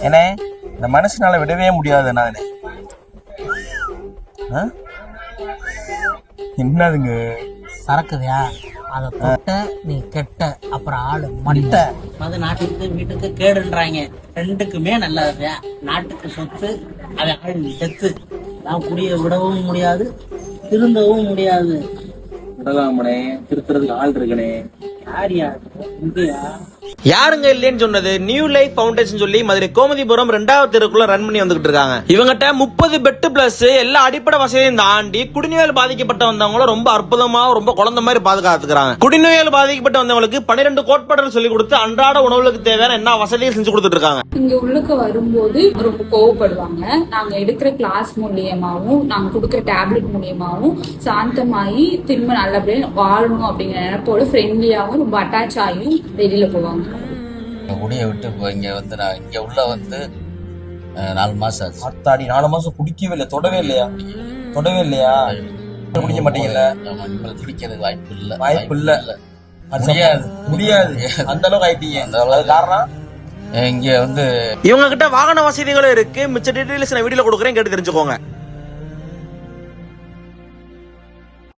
ஏனே இந்த மனுஷனால விடவே முடியாது நான் என்னதுங்க சரக்குதியா அதை தொட்ட நீ கெட்ட அப்புறம் ஆளு மட்ட அது நாட்டுக்கு வீட்டுக்கு கேடுன்றாங்க. ரெண்டுக்குமே நல்லதுயா. நாட்டுக்கு சொத்து அது ஆள் செத்து நான் குடிய விடவும் முடியாது திருந்தவும் முடியாது. விடலாமனே திருத்துறதுக்கு ஆள் இருக்கனே. யாரியா இங்கயா யாருங்க இல்லைன்னு சொன்னது? நியூ லைஃப் ஃபவுண்டேஷன் சொல்லி மதுரை கோமதிபுரம் 2வது தெருக்குள்ள ரன் பண்ணி வந்துகிட்டு இருக்காங்க. இவங்கிட்ட 30 பெட் பிளஸ் எல்லா அடிப்படை வசதியும் தாண்டி குடிநோயால் பாதிக்கப்பட்ட வந்தவங்களும் ரொம்ப அற்புதமா ரொம்ப குழந்தை மாதிரி பாதுகாத்துக்கிறாங்க. குடிநோயால் பாதிக்கப்பட்ட வந்தவங்களுக்கு 12 கோட்பாடுகள் சொல்லி கொடுத்து அன்றாட உணவுகளுக்கு தேவையான என்ன வசதியும் செஞ்சு கொடுத்துட்டு இருக்காங்க. இங்க உள்ளுக்கு வரும்போது ரொம்ப கோவப்படுவாங்க. நாங்க எடுக்கிற கிளாஸ் மூலியமாவும் நாங்க கொடுக்குற டேப்லெட் மூலியமாவும் சாந்தமாயி திரும்ப நல்லபடியா வாழணும் அப்படிங்கிற நினைப்போட ஃப்ரெண்ட்லியாவும் ரொம்ப அட்டாச் ஆகியும் வெளியில போவாங்க. குடியை விட்டு இப்போ இங்க வந்து நான் இங்க உள்ள வந்து 4 மாசம் ஆச்சு. அத்தாடி 4 மாசம் குடிக்கவே இல்லை. தொடவே இல்லையா? குடிக்க மாட்டீங்கல்ல? குடிக்கிறதுக்கு வாய்ப்பு வாய்ப்பு இல்ல. முடியாது அந்த அளவுக்கு ஆயிட்டீங்க. அது காரணம் இங்க வந்து இவங்க கிட்ட வாகன வசதிகளும் இருக்கு. மிச்ச டீடைல்ஸ் நான் வீடியோல கொடுக்குறேன், கேட்டு தெரிஞ்சுக்கோங்க.